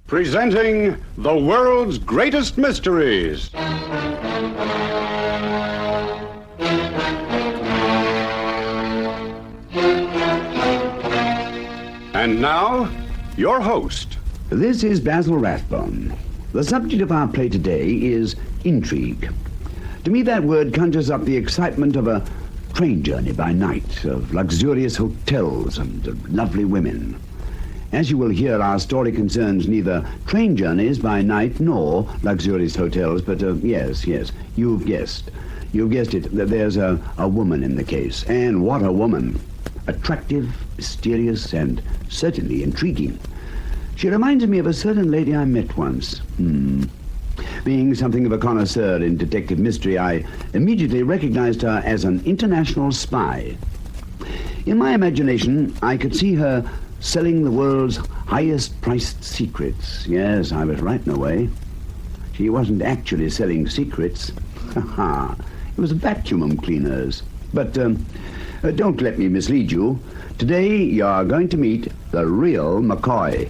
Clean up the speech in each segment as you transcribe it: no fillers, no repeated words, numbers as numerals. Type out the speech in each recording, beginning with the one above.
Presenting the world's greatest mysteries. And now, your host. This is Basil Rathbone. The subject of our play today is intrigue. To me, that word conjures up the excitement of a train journey by night, of luxurious hotels and of lovely women. As you will hear, our story concerns neither train journeys by night nor luxurious hotels, but yes, you've guessed. You've guessed it, that there's a woman in the case. And what a woman. Attractive, mysterious, and certainly intriguing. She reminds me of a certain lady I met once. Being something of a connoisseur in detective mystery, I immediately recognized her as an international spy. In my imagination, I could see her selling the world's highest-priced secrets. Yes, I was right in a way. She wasn't actually selling secrets. It was vacuum cleaners. But don't let me mislead you. Today, you're going to meet the real McCoy.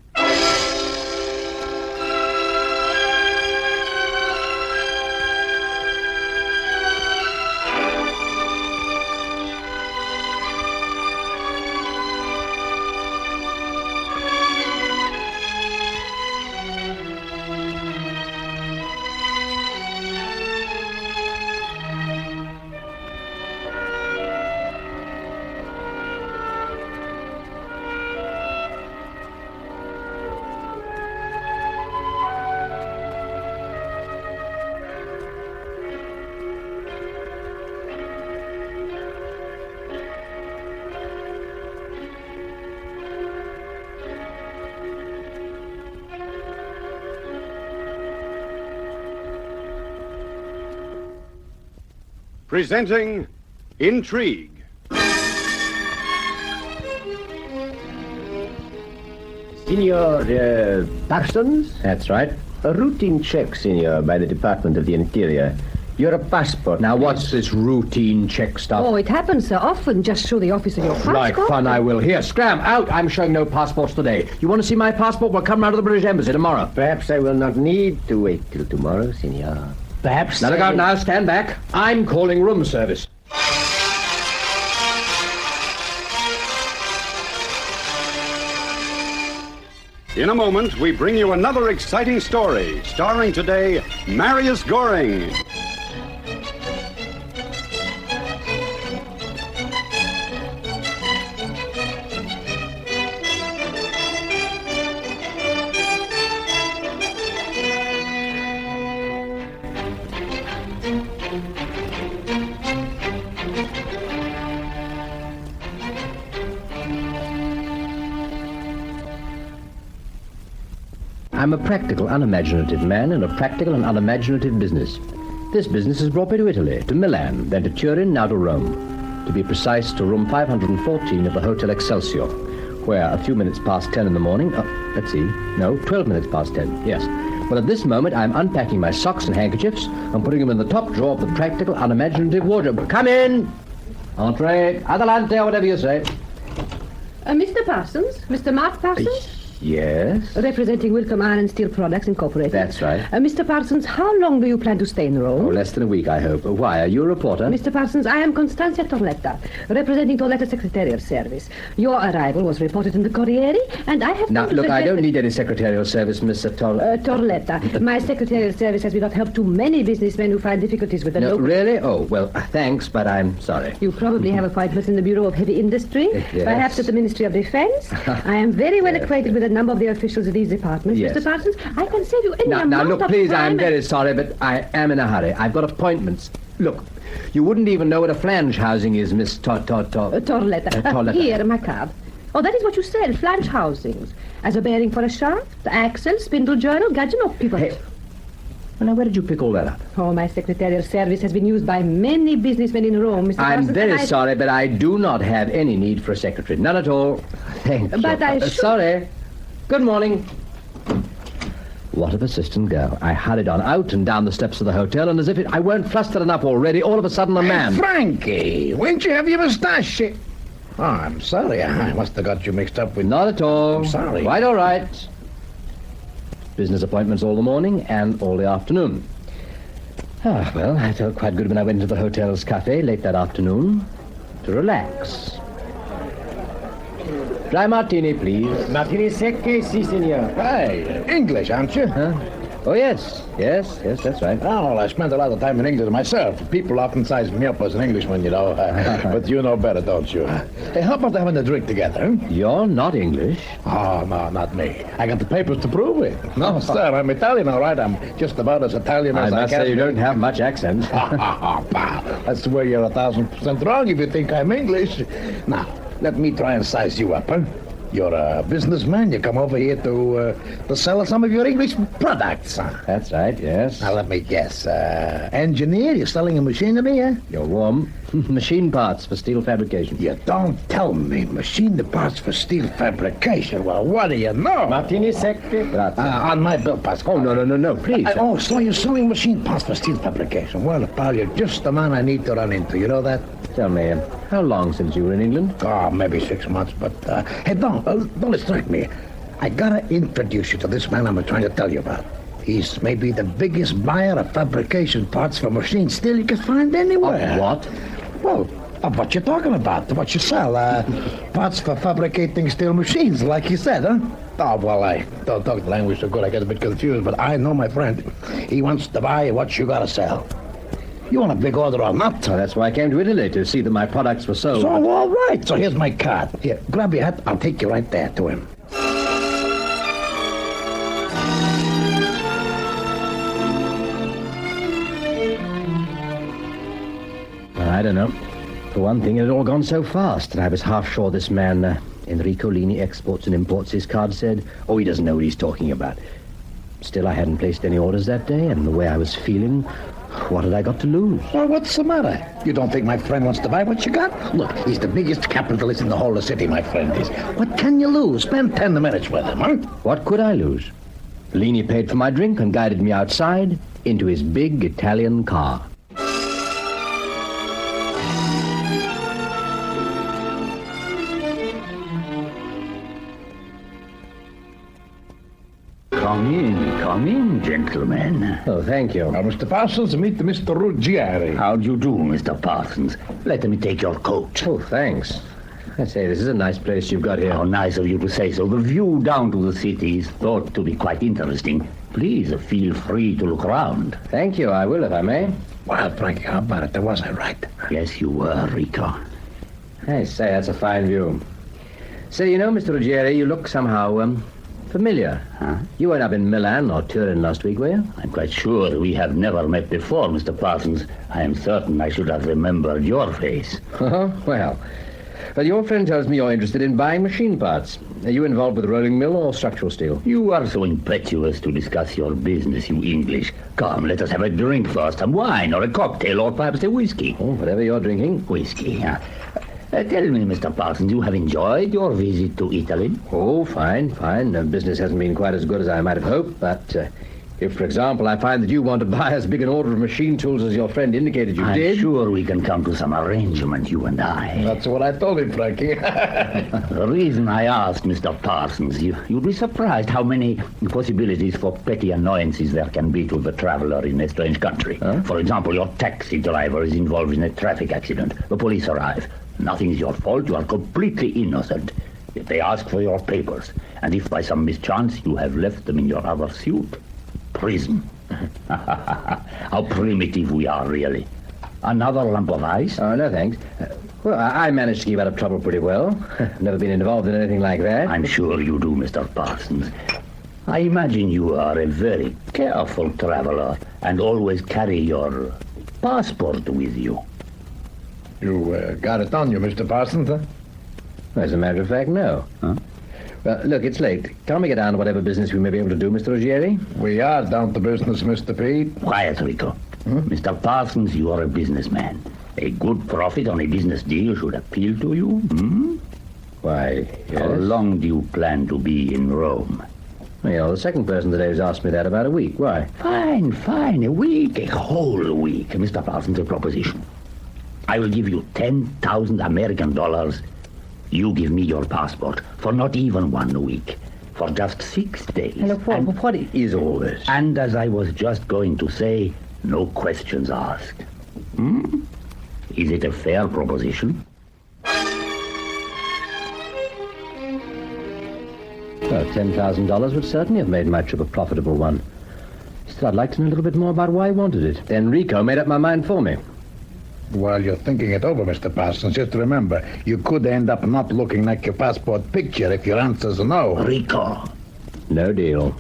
Presenting Intrigue. Senor Parsons? That's right. A routine check, senor, by the Department of the Interior. Your passport. Now, what's this routine check stuff? Oh, it happens so often. Just show the officer your passport. Like fun, I will. Here, scram, out. I'm showing no passports today. You want to see my passport? Well, come round to the British Embassy tomorrow. Perhaps I will not need to wait till tomorrow, senor. Perhaps. Now, look out now. Stand back. I'm calling room service. In a moment, we bring you another exciting story, starring today Marius Goring. I'm a practical, unimaginative man in a practical and unimaginative business. This business has brought me to Italy, to Milan, then to Turin, now to Rome. To be precise, to room 514 of the Hotel Excelsior, where a few minutes past 10 in the morning, 12 minutes past 10, yes. Well, at this moment, I'm unpacking my socks and handkerchiefs and putting them in the top drawer of the practical, unimaginative wardrobe. Come in! Entree, adelante, or whatever you say. Mr. Parsons? Mr. Mark Parsons? Yes? Representing Wilcom Iron and Steel Products Incorporated. That's right. Mr. Parsons, how long do you plan to stay in Rome? Oh, less than a week, I hope. Why, are you a reporter? Mr. Parsons, I am Constantia Torletta, representing Torletta Secretarial Service. Your arrival was reported in the Corriere, and I have... Now, look, I don't need any secretarial service, Mr. Torletta. My secretarial service has been of help to many businessmen who find difficulties with the local... Really? Oh, well, thanks, but I'm sorry. You probably have appointments in the Bureau of Heavy Industry, Yes. Perhaps at the Ministry of Defense. I am very well acquainted with a number of the officials of these departments. Yes. Mr. Parsons, I can save you any amount Now, look, of please, time. I'm very sorry, but I am in a hurry. I've got appointments. Look, you wouldn't even know what a flange housing is, Miss Torletta. Torletta. Here, my card. Oh, that is what you sell, flange housings. As a bearing for a shaft, axle, spindle journal, gudgeon, or pivot. Hey, well, now, where did you pick all that up? Oh, my secretarial service has been used by many businessmen in Rome, Mr. I'm Parsons, very and sorry, but I do not have any need for a secretary. None at all. Thank you. But I should... Sorry. Good morning. What a persistent girl. I hurried on out and down the steps of the hotel, and as if I weren't flustered enough already, all of a sudden a man... Frankie, when'd you have your moustache? Oh, I'm sorry. I must have got you mixed up with... Not at all. I'm sorry. Quite all right. business appointments all the morning and all the afternoon. Well, I felt quite good when I went to the hotel's cafe late that afternoon to relax. Dry martini, please. Martini secche, si, senor. Hey, English, aren't you? Huh? Oh, yes, that's right. Oh, I spent a lot of time in England myself. People often size me up as an Englishman, you know. But you know better, don't you? Hey, how about having a drink together? Huh? You're not English. Oh, no, not me. I got the papers to prove it. No, sir, I'm Italian, all right. I'm just about as Italian I as I must can. say you don't have much accent. Pal, that's where you're 1,000% wrong if you think I'm English. Now, let me try and size you up, huh? You're a businessman. You come over here to sell some of your English products. Huh? That's right, yes. Now, let me guess. Engineer, you're selling a machinery, huh? You're warm. Machine parts for steel fabrication. You don't tell me. Machine parts for steel fabrication. Well, what do you know? Martini secche. Grazie. On my bill, Pascal. Oh, no, please. So you're selling machine parts for steel fabrication. Well, pal, you're just the man I need to run into. You know that? Tell me, how long since you were in England? Oh, maybe 6 months, but... hey, don't distract me. I gotta introduce you to this man I'm trying to tell you about. He's maybe the biggest buyer of fabrication parts for machine steel you can find anywhere. What? Well, of what you're talking about, what you sell. Parts for fabricating steel machines, like you said, huh? Oh, well, I don't talk the language so good, I get a bit confused, but I know my friend. He wants to buy what you gotta sell. You want a big order or not? Oh, that's why I came to Italy, to see that my products were sold. So, all right. So here's my card. Here, grab your hat. I'll take you right there to him. I don't know. For one thing, it had all gone so fast, and I was half sure this man, Enrico Lini, exports and imports, his card said, oh, he doesn't know what he's talking about. Still, I hadn't placed any orders that day, and the way I was feeling, what had I got to lose? Well, what's the matter? You don't think my friend wants to buy what you got? Look, he's the biggest capitalist in the whole of the city, my friend is. What can you lose? Spend 10 minutes with him, huh? What could I lose? Lini paid for my drink and guided me outside into his big Italian car. Come in, gentlemen. Oh, thank you. Mr. Parsons, meet Mr. Ruggieri. How do you do, Mr. Parsons? Let me take your coat. Oh, thanks. I say, this is a nice place you've got here. How nice of you to say so. The view down to the city is thought to be quite interesting. Please feel free to look around. Thank you, I will, if I may. Well, Frankie, how about it? Was I right? Yes, you were, Rico. I say, that's a fine view. Say, you know, Mr. Ruggieri, you look somehow, familiar. Huh? You weren't up in Milan or Turin last week, were you? I'm quite sure we have never met before, Mr. Parsons. I am certain I should have remembered your face. Well, your friend tells me you're interested in buying machine parts. Are you involved with rolling mill or structural steel? You are so impetuous to discuss your business, you English. Come, let us have a drink first. Some wine or a cocktail or perhaps a whiskey. Oh, whatever you're drinking. Whiskey, huh? Tell me, Mr. Parsons, you have enjoyed your visit to Italy? Oh, fine. Business hasn't been quite as good as I might have hoped, but if, for example, I find that you want to buy as big an order of machine tools as your friend indicated you did... I'm sure we can come to some arrangement, you and I. That's what I told him, Frankie. The reason I asked, Mr. Parsons, you'd be surprised how many possibilities for petty annoyances there can be to the traveler in a strange country. Huh? For example, your taxi driver is involved in a traffic accident. The police arrive. Nothing is your fault. You are completely innocent. Yet they ask for your papers. And if by some mischance you have left them in your other suit, prison. How primitive we are, really. Another lump of ice? Oh, no, thanks. Well, I managed to keep out of trouble pretty well. Never been involved in anything like that. I'm sure you do, Mr. Parsons. I imagine you are a very careful traveler and always carry your passport with you. You got it on you, Mr. Parsons, huh? As a matter of fact, no. Huh? Well, look, it's late. Can't we get down to whatever business we may be able to do, Mr. Ruggieri? We are down to business, Mr. Pete. Quiet, Rico. Mr. Parsons, you are a businessman. A good profit on a business deal should appeal to you. Why, yes. How long do you plan to be in Rome? Well, you're the second person today who's asked me that about a week. Why? Fine. A week. A whole week. Mr. Parsons, a proposition. I will give you 10,000 American dollars. You give me your passport for not even 1 week. for just 6 days. And what is all this? And as I was just going to say, no questions asked. Is it a fair proposition? Well, $10,000 would certainly have made my trip a profitable one. Still, I'd like to know a little bit more about why he wanted it. Then Rico made up my mind for me. While you're thinking it over, Mr. Parsons, just remember, you could end up not looking like your passport picture if your answer's no. Rico. No deal.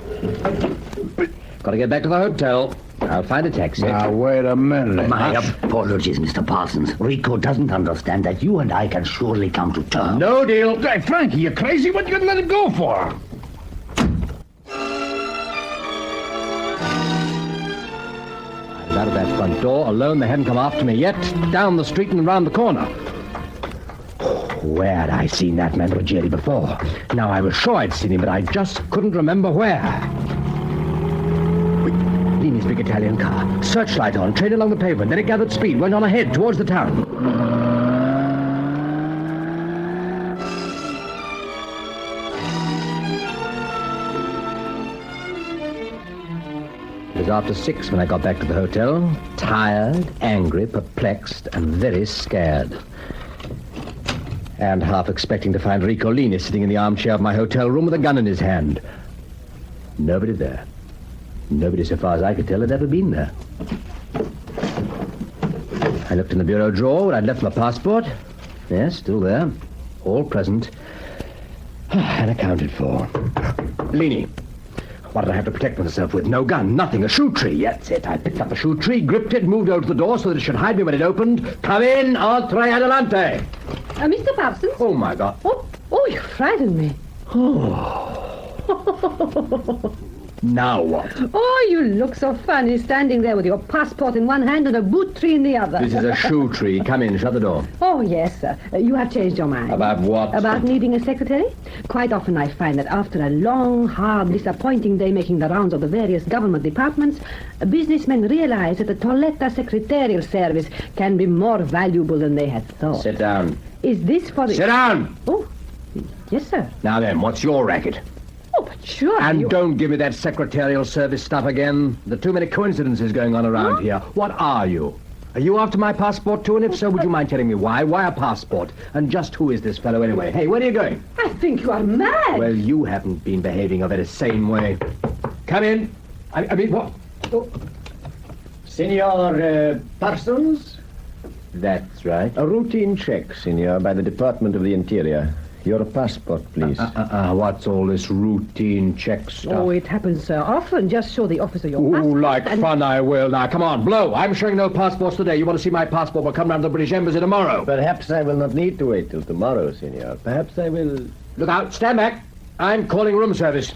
Got to get back to the hotel. I'll find a taxi. Now, wait a minute. My apologies, Mr. Parsons. Rico doesn't understand that you and I can surely come to terms. No deal. Hey, Frankie, you crazy? What you gonna let it go for? I was out of that front door alone. They hadn't come after me yet. Down the street and round the corner. Where had I seen that man Ruggieri before? Now, I was sure I'd seen him, but I just couldn't remember where. Lini's big Italian car. Searchlight on, train along the pavement. Then it gathered speed, went on ahead towards the town. It was after 6 when I got back to the hotel. Tired, angry, perplexed, and very scared. And half expecting to find Rico Lini sitting in the armchair of my hotel room with a gun in his hand. Nobody there. Nobody, so far as I could tell, had ever been there. I looked in the bureau drawer where I'd left my passport. Yes, still there. All present. And accounted for. Lini. What did I have to protect myself with? No gun, nothing. A shoe tree. That's it. I picked up a shoe tree, gripped it, moved over to the door so that it should hide me when it opened. Come in, entre adelante. Mr. Parsons? Oh, my God. Oh, you frightened me. Now what? Oh, you look so funny standing there with your passport in one hand and a boot tree in the other. This is a shoe tree. Come in, shut the door. Oh, yes, sir. You have changed your mind. About what? About needing a secretary? Quite often I find that after a long, hard, disappointing day making the rounds of the various government departments, businessmen realize that the Tolletta secretarial service can be more valuable than they had thought. Sit down. Is this for the... Sit down! Oh, yes, sir. Now then, what's your racket? Oh, but sure. And don't give me that secretarial service stuff again. There are too many coincidences going on around here. What are you? Are you after my passport too? And if so, would you mind telling me why? Why a passport? And just who is this fellow anyway? Hey, where are you going? I think you are mad. Well, you haven't been behaving a very sane way. Come in. I mean, what? Oh. Senor Parsons? That's right. A routine check, senor, by the Department of the Interior. Your passport, please. What's all this routine check stuff? Oh, it happens so often. Just show the officer your passport. Ooh, like fun I will. Now, come on, blow. I'm showing no passports today. You want to see my passport? We'll come down to the British Embassy tomorrow. Perhaps I will not need to wait till tomorrow, senor. Perhaps I will... Look out. Stand back. I'm calling room service.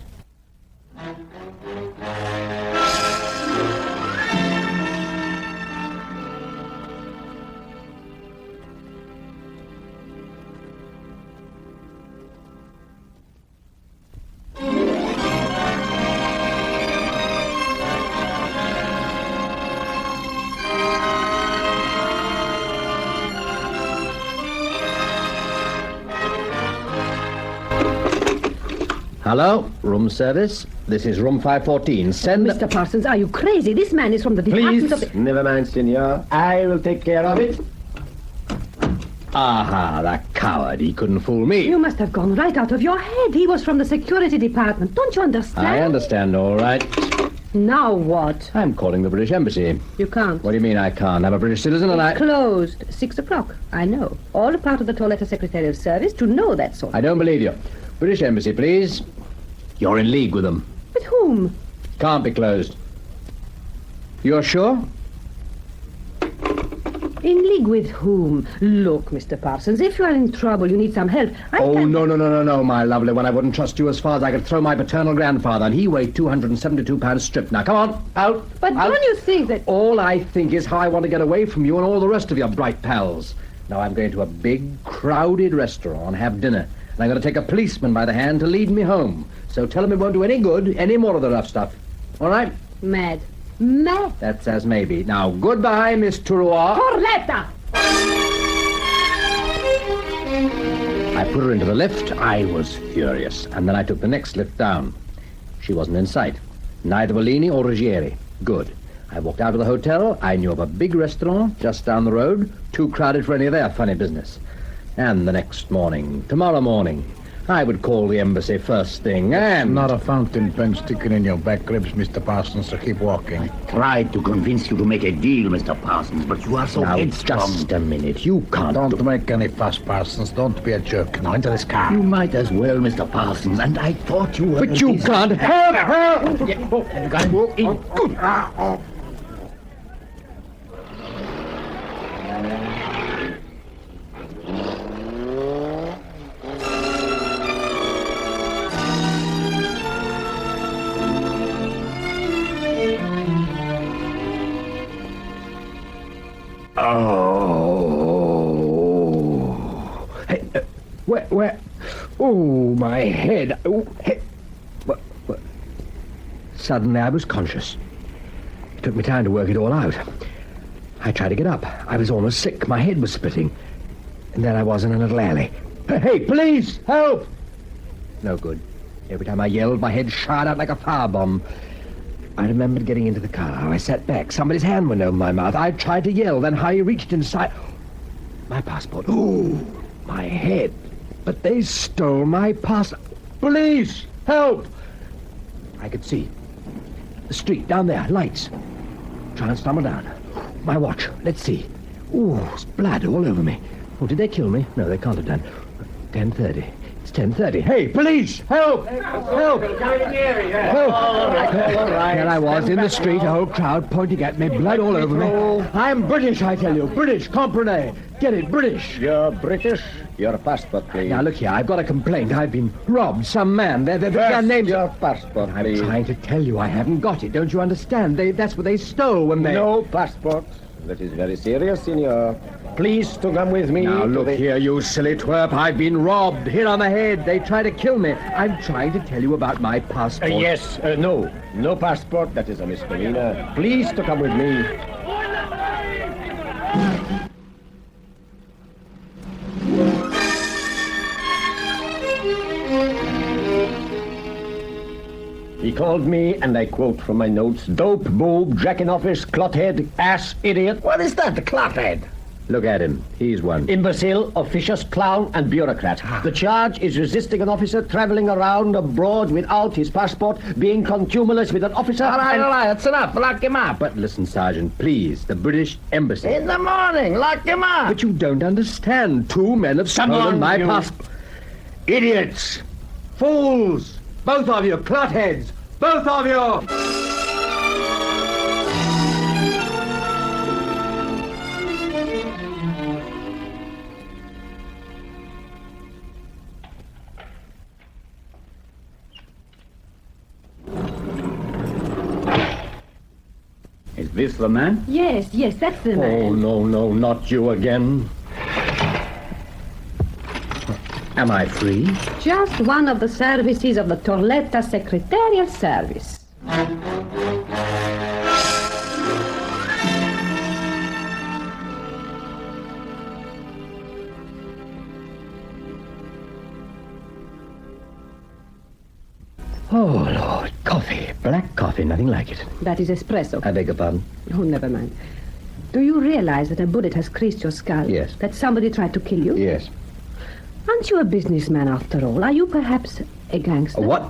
Hello, room service. This is room 514. Send... Mr. Parsons, are you crazy? This man is from the Department of the... Never mind, senor. I will take care of it. Aha, that coward. He couldn't fool me. You must have gone right out of your head. He was from the security department. Don't you understand? I understand, all right. Now what? I'm calling the British Embassy. You can't. What do you mean I can't? I'm a British citizen and I... Closed. 6 o'clock. I know. All a part of the Tolletta Secretarial Service to know that sort. I don't believe you. British Embassy, please. You're in league with them. With whom? Can't be closed. You're sure? In league with whom? Look, Mr. Parsons, if you are in trouble, you need some help. No, my lovely one. I wouldn't trust you as far as I could throw my paternal grandfather, and he weighed 272 pounds stripped. Now, come on, out. But out. don't you think that... All I think is how I want to get away from you and all the rest of your bright pals. Now, I'm going to a big, crowded restaurant and have dinner. And I'm going to take a policeman by the hand to lead me home. So tell him it won't do any good, any more of the rough stuff. All right? Mad. Mad. That's as maybe. Now, goodbye, Miss Turois. Tolletta! I I put her into the lift. I was furious. And then I took the next lift down. She wasn't in sight. Neither Bellini or Ruggieri. Good. I walked out of the hotel. I knew of a big restaurant just down the road, too crowded for any of their funny business. And the next morning, tomorrow morning, I would call the embassy first thing and... Not a fountain pen sticking in your back ribs, Mr. Parsons, so keep walking. Tried to convince you to make a deal, Mr. Parsons, but you are so Now, headstrong. just a minute. You can't... Don't make any fuss, Parsons. Don't be a jerk. Now, into this car. You might as well, Mr. Parsons, and I thought you were... But you can't... Help! Oh. Hey, where? Oh, my head. Oh, hey. What? Suddenly I was conscious. It took me time to work it all out. I tried to get up. I was almost sick. My head was splitting. And there I was in a little alley. Hey, police! Help! No good. Every time I yelled, my head shot out like a firebomb. I remembered getting into the car. I sat back. Somebody's hand went over my mouth. I tried to yell. Then Harry reached inside. My passport. Ooh, my head. But they stole my passport. Police! Help! I could see. The street, down there. Lights. Try and stumble down. My watch. Let's see. Ooh, it's blood all over me. Oh, did they kill me? No, they can't have done. 10:30. It's 10:30. Hey, police! Help! Help! Help! There I was in the street, a whole crowd pointing at me, blood all over me. I'm British, I tell you. British, comprenez. Get it, British. You're British? Your passport, please. Now, look here, I've got a complaint. I've been robbed. Some man. Their names... Your passport, I'm please. trying to tell you I haven't got it. Don't you understand? That's what they stole when they... No passport. That is very serious, senor. Please to come with me. Now, look here, you silly twerp. I've been robbed. Hit on the head. They try to kill me. I'm trying to tell you about my passport. Yes, no. No passport. That is a misdemeanor. Please to come with me. He called me, and I quote from my notes, dope, boob, jack-in-office, clothead, ass, idiot. What is that, the clothead? Look at him. He's one. Imbecile, officious, clown, and bureaucrat. The charge is resisting an officer, traveling around abroad without his passport, being contumelious with an officer... All right, that's enough. Lock him up. But listen, Sergeant, please. The British Embassy. In the morning, lock him up. But you don't understand. 2 men have stolen my you. passport. Idiots! Fools! Both of you, clotheads! Both of you! Is this the man? Yes, that's the man. Oh, no, not you again. Am I free? Just one of the services of the Torletta Secretarial Service. Oh, Lord, coffee. Black coffee, nothing like it. That is espresso. I beg your pardon? Oh, never mind. Do you realize that a bullet has creased your skull? Yes. That somebody tried to kill you? Yes. Aren't you a businessman after all? Are you perhaps a gangster? What?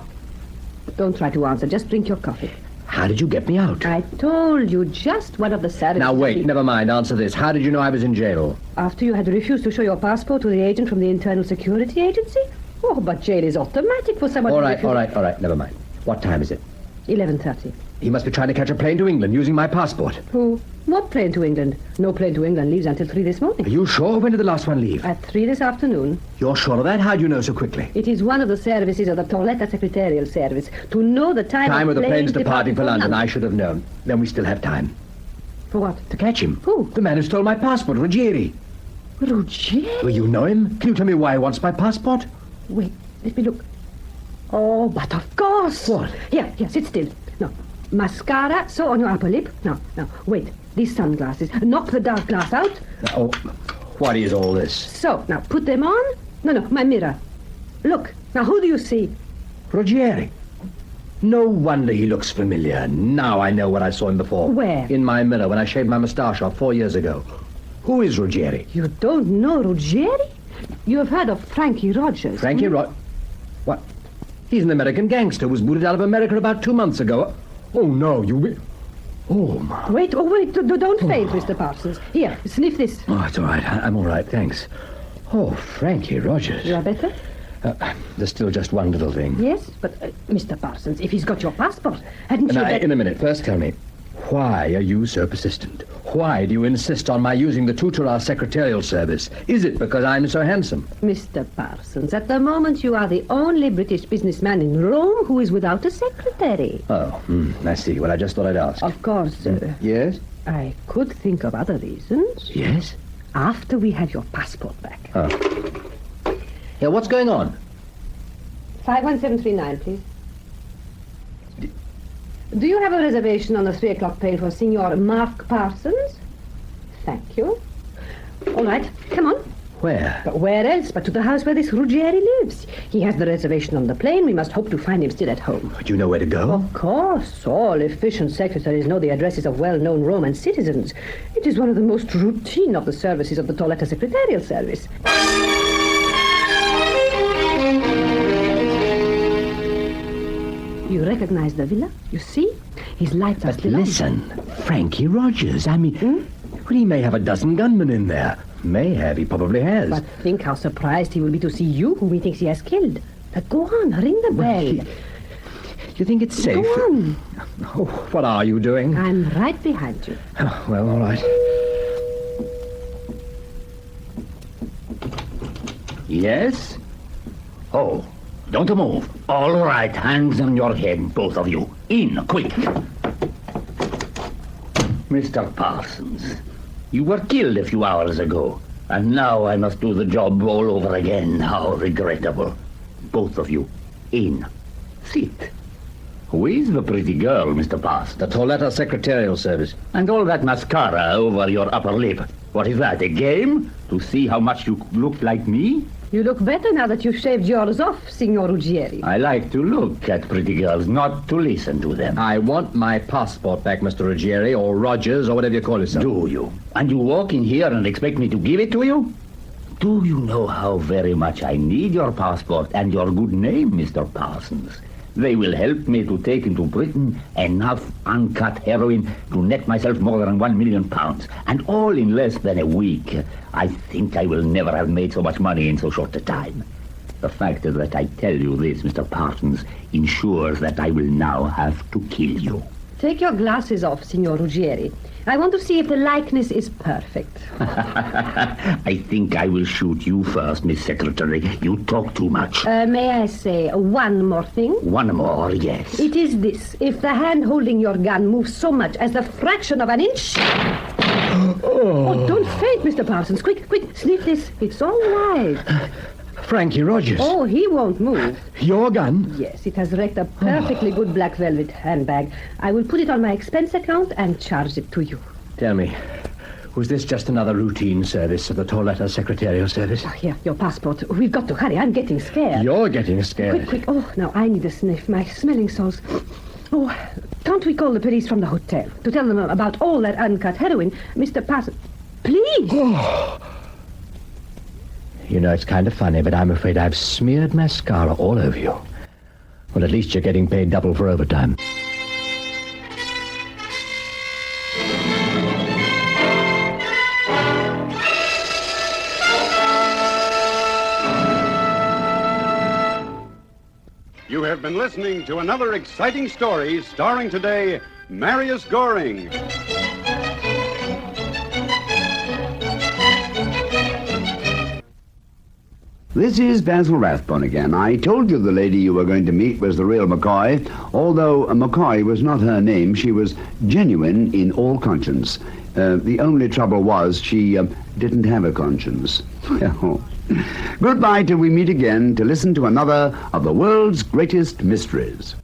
Don't try to answer. Just drink your coffee. How did you get me out? I told you, just one of the services. Now, wait, never mind. Answer this. How did you know I was in jail? After you had refused to show your passport to the agent from the Internal Security Agency? Oh, but jail is automatic for someone All who right, refused- never mind. What time is it? 11:30. He must be trying to catch a plane to England using my passport. Who? What plane to England? No plane to England leaves until 3 this Are morning. you sure? When did the last one leave? At 3 this afternoon. You're sure of that? How do you know so quickly? It is one of the services of the Torletta Secretarial Service to know the time Of the plane's planes departing for London. I should have known. Then we still have time. For what? To catch him. Who? The man who stole my passport, Ruggieri. Ruggieri? Well, you know him? Can you tell me why he wants my passport? Wait, let me look. Oh, but of course. What? Here, sit still. No. Mascara, so on your upper lip. Now, wait. These sunglasses. Knock the dark glass out. Oh, what is all this? So, now put them on. No, my mirror. Look, now who do you see? Ruggieri. No wonder he looks familiar. Now I know where I saw him before. Where? In my mirror when I shaved my moustache off 4 years ago. Who is Ruggieri? You don't know Ruggieri? You have heard of Frankie Rogers. Frankie What? He's an American gangster who was booted out of America about 2 months ago. Oh, no, you... Oh, my... Wait, don't faint, Mr. Parsons. Here, sniff this. Oh, it's all right. I'm all right, thanks. Oh, Frankie Rogers. You are better? There's still just one little thing. Yes, but, Mr. Parsons, if he's got your passport, hadn't you... In a minute. First tell me, why are you so persistent? Why do you insist on my using the tutor secretarial service? Is it because I'm so handsome? Mr. Parsons, at the moment you are the only British businessman in Rome who is without a secretary. Oh, I see. Well, I just thought I'd ask. Of course, Yes? I could think of other reasons. Yes? After we have your passport back. Oh. Yeah, what's going on? 51739, please. Do you have a reservation on the 3 o'clock train for Signor Mark Parsons? Thank you. All right, come on. Where? But where else but to the house where this Ruggieri lives? He has the reservation on the plane. We must hope to find him still at home. Do you know where to go? Of course. All efficient secretaries know the addresses of well-known Roman citizens. It is one of the most routine of the services of the Toiletta Secretarial Service. You recognize the villa? You see? His lights are But still on. listen, Frankie Rogers. I mean, well, he may have a dozen gunmen in there. May have. He probably has. But think how surprised he will be to see you, whom he thinks he has killed. But go on, ring the bell. You think it's safe? Go on. Oh, what are you doing? I'm right behind you. Oh, well, all right. Yes? Oh, don't move. All right, hands on your head, both of you. In, quick. Mr. Parsons, you were killed a few hours ago, and now I must do the job all over again. How regrettable. Both of you, in. Sit. Who is the pretty girl, Mr. Parsons? The Toiletta Secretarial Service. And all that mascara over your upper lip. What is that, a game? To see how much you look like me? You look better now that you've shaved yours off, Signor Ruggieri. I like to look at pretty girls, not to listen to them. I want my passport back, Mr. Ruggieri, or Rogers, or whatever you call yourself. Do you? And you walk in here and expect me to give it to you? Do you know how very much I need your passport and your good name, Mr. Parsons? They will help me to take into Britain enough uncut heroin to net myself more than £1 million, and all in less than a week. I think I will never have made so much money in so short a time. The fact that I tell you this, Mr. Parsons, ensures that I will now have to kill you. Take your glasses off, Signor Ruggieri. I want to see if the likeness is perfect. I think I will shoot you first, Miss Secretary. You talk too much. May I say one more thing? One more, yes. It is this. If the hand holding your gun moves so much as the fraction of an inch... Oh, don't faint, Mr. Parsons. Quick, sniff this. It's all right. Frankie Rogers. Oh, he won't move. Your gun? Yes, it has wrecked a perfectly good black velvet handbag. I will put it on my expense account and charge it to you. Tell me, was this just another routine service of the Toiletta Secretarial Service? Oh, here, your passport. We've got to hurry. I'm getting scared. You're getting scared. Quick. Oh, now I need a sniff. My smelling salts. Oh, can't we call the police from the hotel to tell them about all that uncut heroin? Mr. Parsons, please. Oh. You know, it's kind of funny, but I'm afraid I've smeared mascara all over you. Well, at least you're getting paid double for overtime. You have been listening to another exciting story starring today Marius Goring. This is Basil Rathbone again. I told you the lady you were going to meet was the real McCoy. Although McCoy was not her name, she was genuine in all conscience. The only trouble was she didn't have a conscience. Well, goodbye till we meet again to listen to another of the world's greatest mysteries.